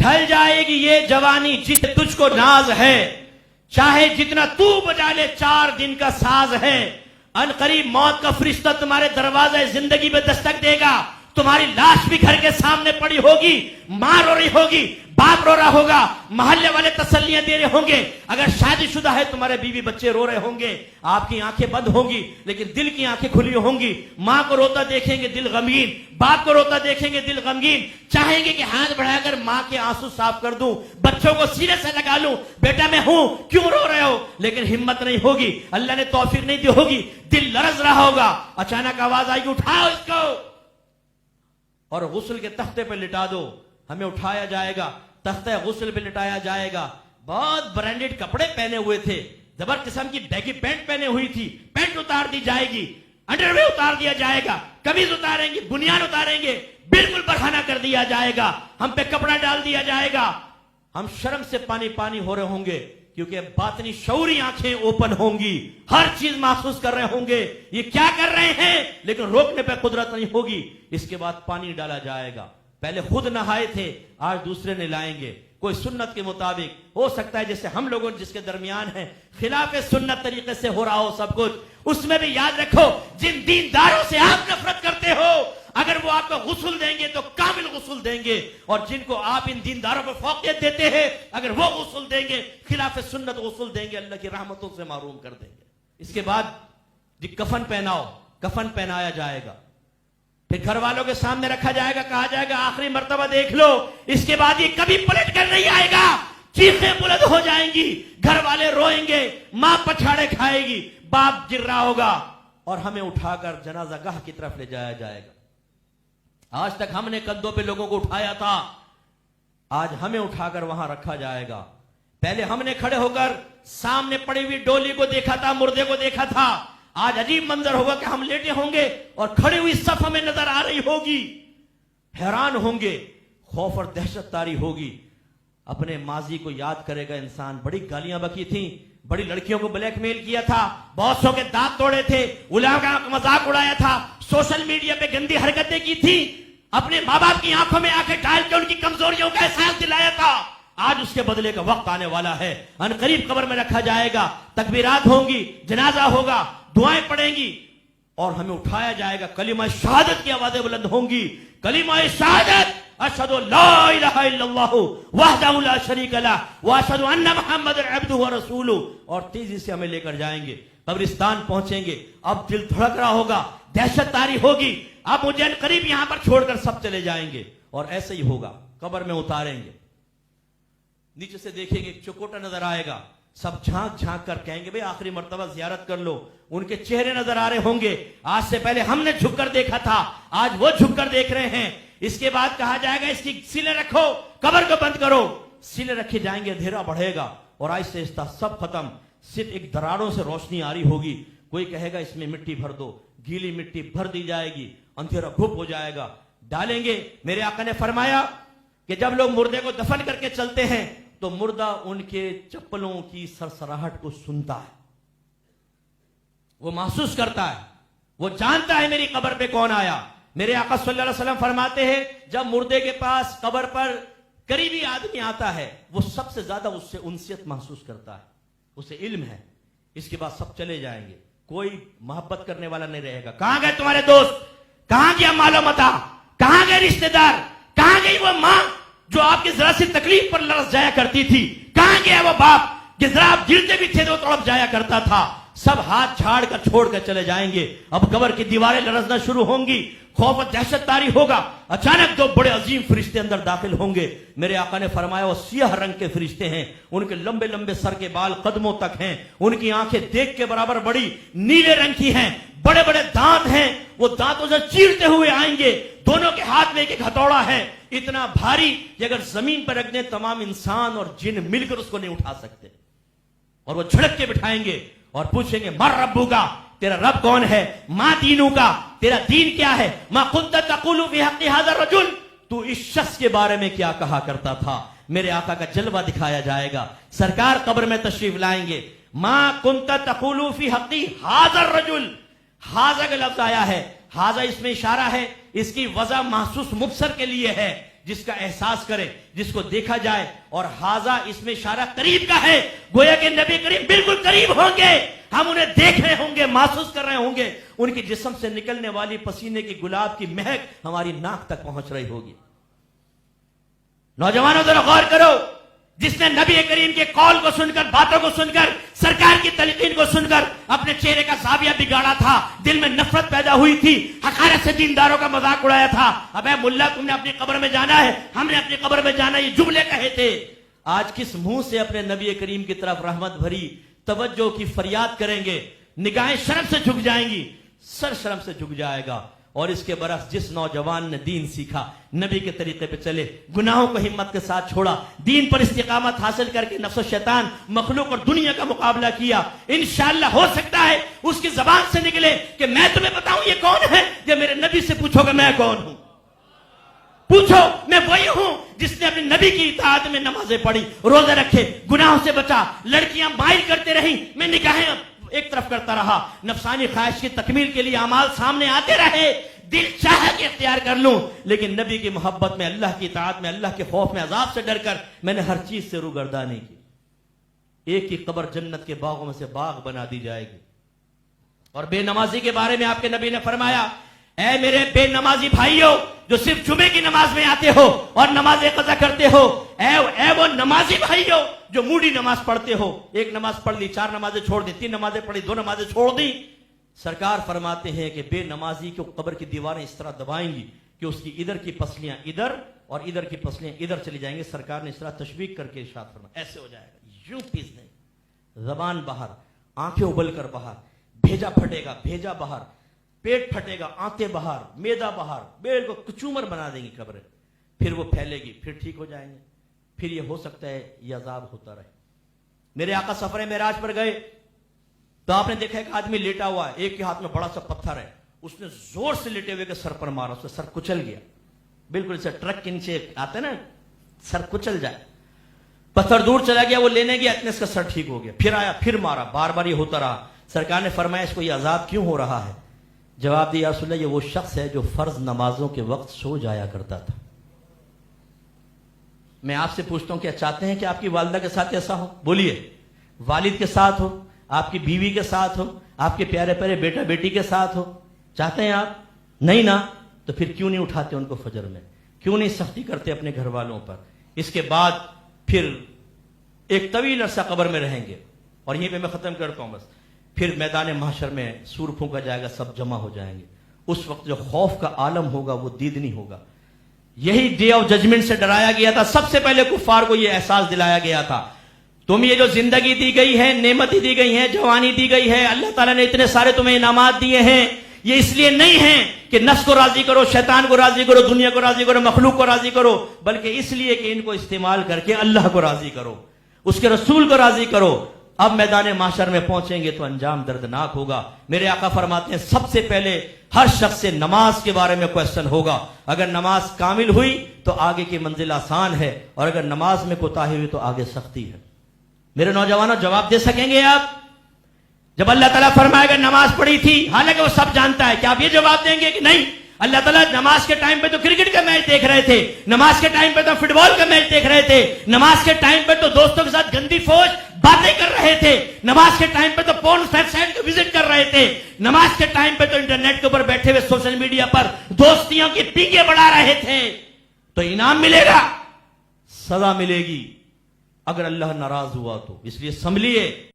ڈھل جائے گی یہ جوانی جس تجھ کو ناز ہے، چاہے جتنا تو بجا لے 4 دن کا ساز ہے، ان قریب موت کا فرشتہ تمہارے دروازے زندگی میں دستک دے گا، تمہاری لاش بھی گھر کے سامنے پڑی ہوگی، ماں رو رہی ہوگی، باپ رو رہا ہوگا، محلے والے تسلیاں دے رہے ہوں گے، اگر شادی شدہ ہے تمہارے بیوی بچے رو رہے ہوں گے، آپ کی آنکھیں بند ہوں گی لیکن دل کی آنکھیں کھلی ہوں گی، ماں کو روتا دیکھیں گے دل غمگین، باپ کو روتا دیکھیں گے دل غمگین، چاہیں گے کہ ہاتھ بڑھا کر ماں کے آنسو صاف کر دوں، بچوں کو سینے سے لگا لوں، بیٹا میں ہوں کیوں رو رہے ہو، لیکن ہمت نہیں ہوگی، اللہ نے توفیق نہیں دی ہوگی، دل لرز رہا ہوگا، اچانک آواز آئے گی اٹھاؤ اس کو اور غسل کے تختے پہ لٹا دو، ہمیں اٹھایا جائے گا، تختہ غسل پہ لٹایا جائے گا، بہت برانڈڈ کپڑے پہنے ہوئے تھے، زبر قسم کی بیگی پینٹ پہنے ہوئی تھی، پینٹ اتار دی جائے گی، انڈرویئر اتار دیا جائے گا، قمیض اتاریں گے، بنیان اتاریں گے، بالکل برہنہ کر دیا جائے گا، ہم پہ کپڑا ڈال دیا جائے گا، ہم شرم سے پانی پانی ہو رہے ہوں گے کیونکہ باطنی شعوری آنکھیں اوپن ہوں گی، ہر چیز محسوس کر رہے ہوں گے یہ کیا کر رہے ہیں، لیکن روکنے پہ قدرت نہیں ہوگی، اس کے بعد پانی ڈالا جائے گا، پہلے خود نہائے تھے آج دوسرے نہلائیں گے، کوئی سنت کے مطابق ہو سکتا ہے جیسے ہم لوگوں جس کے درمیان ہیں خلاف سنت طریقے سے ہو رہا ہو سب کچھ، اس میں بھی یاد رکھو جن دینداروں سے آپ نفرت کرتے ہو اگر وہ آپ کو غسل دیں گے تو کامل غسل دیں گے، اور جن کو آپ ان دینداروں پر فوقیت دیتے ہیں اگر وہ غسل دیں گے خلاف سنت غسل دیں گے اللہ کی رحمتوں سے محروم کر دیں گے۔ اس کے بعد جی کفن پہناؤ، کفن پہنایا جائے گا، پھر گھر والوں کے سامنے رکھا جائے گا، کہا جائے گا آخری مرتبہ دیکھ لو، اس کے بعد یہ کبھی پلٹ کر نہیں آئے گا، چیخیں بلند ہو جائیں گی، گھر والے روئیں گے، ماں پچھاڑے کھائے گی، باپ گر رہا ہوگا اور ہمیں اٹھا کر جنازہ گاہ کی طرف لے جایا جائے گا۔ آج تک ہم نے کندھوں پہ لوگوں کو اٹھایا تھا، آج ہمیں اٹھا کر وہاں رکھا جائے گا، پہلے ہم نے کھڑے ہو کر سامنے پڑی ہوئی ڈولی کو دیکھا تھا، مردے کو دیکھا تھا، آج عجیب منظر ہوگا کہ ہم لیٹے ہوں گے اور کھڑی ہوئی صف ہمیں نظر آ رہی ہوگی، حیران ہوں گے، خوف اور دہشت طاری ہوگی، اپنے ماضی کو یاد کرے گا انسان، بڑی گالیاں بکی تھیں، بڑی لڑکیوں کو بلیک میل کیا تھا، بہت سو کے دانت توڑے تھے، علماء کا مذاق اڑایا تھا، سوشل میڈیا پہ گندی حرکتیں کی تھی، اپنے ماں باپ کی آنکھوں میں آنکھیں ڈال کے ان کی کمزوریوں کا احساس دلایا تھا، آج اس کے بدلے کا وقت آنے والا ہے، ان قریب قبر میں رکھا جائے گا، تکبیرات ہوں گی، جنازہ ہوگا، دعائیں پڑیں گی اور ہمیں اٹھایا جائے گا، کلمہ شہادت کی آوازیں بلند ہوں گی، کلمہ شہادت اشہد لا الہ الا اللہ وحدہ لا شریک لہ واشہد ان محمد عبدہ ورسولہ، اور تیزی سے ہمیں لے کر جائیں گے، قبرستان پہنچیں گے، اب دل دھڑک رہا ہوگا، دہشت طاری ہوگی، اب مجھے ان قریب یہاں پر چھوڑ کر سب چلے جائیں گے، اور ایسے ہی ہوگا، قبر میں اتاریں گے، نیچے سے دیکھیں گے ایک چکوٹا نظر آئے گا، سب جھانک جھانک کر کہیں گے بھئی آخری مرتبہ زیارت کر لو، ان کے چہرے نظر آ رہے ہوں گے، آج سے پہلے ہم نے جھک کر دیکھا تھا، آج وہ جھک کر دیکھ رہے ہیں، اس کے بعد کہا جائے گا اس کی سیلیں رکھو، قبر کو بند کرو، سیلیں رکھے جائیں گے، اندھیرا بڑھے گا اور آہستہ آہستہ سب ختم، صرف ایک دراڑوں سے روشنی آ رہی ہوگی، کوئی کہے گا اس میں مٹی بھر دو، گیلی مٹی بھر دی جائے گی، اندھیرا گھپ ہو جائے گا، ڈالیں گے، میرے آقا نے فرمایا کہ جب لوگ مردے کو دفن کر کے چلتے ہیں تو مردہ ان کے چپلوں کی سرسراہٹ کو سنتا ہے، وہ محسوس کرتا ہے، وہ جانتا ہے میری قبر پہ کون آیا، میرے آقا صلی اللہ علیہ وسلم فرماتے ہیں جب مردے کے پاس قبر پر قریبی آدمی آتا ہے وہ سب سے زیادہ اس سے انسیت محسوس کرتا ہے، اسے علم ہے، اس کے بعد سب چلے جائیں گے، کوئی محبت کرنے والا نہیں رہے گا، کہاں گئے تمہارے دوست، کہاں گیا مال و متاع، کہاں گئے رشتہ دار، کہاں گئی وہ ماں جو آپ کی ذرا سی تکلیف پر لرز جایا کرتی تھی، کہاں گیا وہ باپ کہ ذرا آپ گرتے بھی تھے تو تڑپ جایا کرتا تھا، سب ہاتھ جھاڑ کر چھوڑ کر چلے جائیں گے، اب قبر کی دیواریں لرزنا شروع ہوں گی، خوف و دہشت طاری ہوگا، اچانک دو بڑے عظیم فرشتے اندر داخل ہوں گے، میرے آقا نے فرمایا وہ سیاہ رنگ کے فرشتے ہیں، ان کے لمبے لمبے سر کے بال قدموں تک ہیں، ان کی آنکھیں دیکھ کے برابر بڑی نیلے رنگ کی ہیں، بڑے بڑے دانت ہیں، وہ دانتوں سے چیرتے ہوئے آئیں گے، دونوں کے ہاتھ میں ایک ہتھوڑا ہے، اتنا بھاری کہ اگر زمین پر رکھ دیں تمام انسان اور جن مل کر اس کو نہیں اٹھا سکتے، اور وہ جھڑک کے بٹھائیں گے اور پوچھیں گے مر ربو کا، تیرا رب کون ہے، ما دینو کا، تیرا دین کیا ہے، ما کنت تقول فی حق ھذا الرجل، تو اس شخص کے بارے میں کیا کہا کرتا تھا، میرے آقا کا جلوہ دکھایا جائے گا، سرکار قبر میں تشریف لائیں گے، ما کنت تقول فی حق ھذا الرجل، ھذا کا لفظ آیا ہے، ھذا اس میں اشارہ ہے، اس کی وضع محسوس مبصر کے لیے ہے، جس کا احساس کرے، جس کو دیکھا جائے. اور حاضہ اس میں اشارہ قریب کا ہے، گویا کہ نبی کریم بالکل قریب ہوں گے، ہم انہیں دیکھ رہے ہوں گے، محسوس کر رہے ہوں گے، ان کے جسم سے نکلنے والی پسینے کی گلاب کی مہک ہماری ناک تک پہنچ رہی ہوگی. نوجوانوں ذرا غور کرو، جس نے نبی کریم کے قول کو سن کر، باتوں کو سن کر، سرکار کی تلقین کو سن کر اپنے چہرے کا زاویہ بگاڑا تھا، دل میں نفرت پیدا ہوئی تھی، حقارت سے دینداروں کا مذاق اڑایا تھا، اب اے ملا تم نے اپنی قبر میں جانا ہے، ہم نے اپنی قبر میں جانا ہے، یہ جملے کہے تھے. آج کس منہ سے اپنے نبی کریم کی طرف رحمت بھری توجہ کی فریاد کریں گے؟ نگاہیں شرم سے جھک جائیں گی، سر شرم سے جھک جائے گا. اور اس کے برعکس جس نوجوان نے دین سیکھا، نبی کے طریقے پہ چلے، گناہوں کو ہمت کے ساتھ چھوڑا، دین پر استقامت حاصل کر کے نفس و شیطان، مخلوق اور دنیا کا مقابلہ کیا، انشاءاللہ ہو سکتا ہے اس کی زبان سے نکلے کہ میں تمہیں بتاؤں یہ کون ہے. جب میرے نبی سے پوچھو کہ میں کون ہوں، پوچھو میں وہی ہوں جس نے اپنے نبی کی اطاعت میں نمازیں پڑھی، روزے رکھے، گناہوں سے بچا، لڑکیاں مائل کرتے رہیں، میں نگاہیں ایک طرف کرتا رہا، نفسانی خواہش کی تکمیل کے لیے اعمال سامنے آتے رہے، دل چاہے کہ اختیار کر لوں، لیکن نبی کی محبت میں، اللہ کی اطاعت میں، اللہ کے خوف میں، عذاب سے ڈر کر میں نے ہر چیز سے روگردانی کی. ایک ہی قبر جنت کے باغوں میں سے باغ بنا دی جائے گی. اور بے نمازی کے بارے میں آپ کے نبی نے فرمایا، اے میرے بے نمازی بھائیوں جو صرف جمعے کی نماز میں آتے ہو اور نماز قضا کرتے ہو، اے وہ نمازی بھائیوں جو موڈی نماز پڑھتے ہو، ایک نماز پڑھ لی، 4 نمازیں چھوڑ دی، 3 نمازیں پڑھی، 2 نمازیں چھوڑ دی. سرکار فرماتے ہیں کہ بے نمازی کو قبر کی دیواریں اس طرح دبائیں گی کہ اس کی ادھر کی پسلیاں ادھر اور ادھر کی پسلیاں ادھر چلی جائیں گے. سرکار نے اس طرح تشبیہ کر کے ارشاد فرمایا، ایسے ہو جائے گا، یوں پیسنے، زبان باہر، آنکھیں ابل کر باہر، بھیجا پھٹے گا، بھیجا باہر، پیٹ پھٹے گا، آنتیں باہر، میدا باہر، بیل کو کچومر بنا دیں گی قبر، پھر وہ پھیلے گی، پھر ٹھیک ہو جائیں گے. پھر یہ ہو سکتا ہے یہ عذاب ہوتا رہے. میرے آقا سفر معراج پر گئے تو آپ نے دیکھا ایک آدمی لیٹا ہوا ہے، ایک کے ہاتھ میں بڑا سا پتھر ہے، اس نے زور سے لیٹے ہوئے کے سر پر مارا، اس کا سر کچل گیا، بالکل اسے ٹرک کے نیچے آتے نا سر کچل جائے. پتھر دور چلا گیا، وہ لینے گیا، اتنے اس کا سر ٹھیک ہو گیا، پھر آیا، پھر مارا، بار بار یہ ہوتا رہا. سرکار نے فرمایا اس کو یہ عذاب کیوں ہو رہا ہے؟ جواب دیا، رسول اللہ یہ وہ شخص ہے جو فرض نمازوں کے وقت سو جایا کرتا تھا. میں آپ سے پوچھتا ہوں کیا چاہتے ہیں کہ آپ کی والدہ کے ساتھ ایسا ہو؟ بولیے. والد کے ساتھ ہو، آپ کی بیوی کے ساتھ ہو، آپ کے پیارے پیارے بیٹا بیٹی کے ساتھ ہو، چاہتے ہیں آپ؟ نہیں نا. تو پھر کیوں نہیں اٹھاتے ان کو فجر میں؟ کیوں نہیں سختی کرتے اپنے گھر والوں پر؟ اس کے بعد پھر ایک طویل عرصہ قبر میں رہیں گے. اور یہیں پہ میں ختم کرتا ہوں بس. پھر میدان محشر میں سور پھونکا جائے گا، سب جمع ہو جائیں گے. اس وقت جو خوف کا عالم ہوگا وہ دیدنی ہوگا. یہی ڈے آف ججمنٹ سے ڈرایا گیا تھا، سب سے پہلے کفار کو یہ احساس دلایا گیا تھا، تم یہ جو زندگی دی گئی ہے، نعمتیں دی گئی ہیں، جوانی دی گئی ہے، اللہ تعالیٰ نے اتنے سارے تمہیں انعامات دیے ہیں، یہ اس لیے نہیں ہیں کہ نفس کو راضی کرو، شیطان کو راضی کرو، دنیا کو راضی کرو، مخلوق کو راضی کرو، بلکہ اس لیے کہ ان کو استعمال کر کے اللہ کو راضی کرو، اس کے رسول کو راضی کرو. اب میدان محشر میں پہنچیں گے تو انجام دردناک ہوگا. میرے آقا فرماتے ہیں سب سے پہلے ہر شخص سے نماز کے بارے میں کوشچن ہوگا. اگر نماز کامل ہوئی تو آگے کی منزل آسان ہے، اور اگر نماز میں کوتاہی ہوئی تو آگے سختی ہے. میرے نوجوانوں جواب دے سکیں گے آپ؟ جب اللہ تعالیٰ فرمائے گا نماز پڑھی تھی، حالانکہ وہ سب جانتا ہے، کیا آپ یہ جواب دیں گے کہ نہیں اللہ تعالیٰ نماز کے ٹائم پہ تو کرکٹ کا میچ دیکھ رہے تھے، نماز کے ٹائم پہ تو فٹ بال کا میچ دیکھ رہے تھے، نماز کے ٹائم پہ تو دوستوں کے ساتھ گندی فوج باتیں کر رہے تھے، نماز کے ٹائم پہ تو پورن ویب سائٹ کو وزٹ کر رہے تھے، نماز کے ٹائم پہ تو انٹرنیٹ کے اوپر بیٹھے ہوئے سوشل میڈیا پر دوستیوں کی پیکیں بڑھا رہے تھے. تو انعام ملے گا، سزا ملے گی اگر اللہ ناراض ہوا تو. اس لیے سنبھلیے.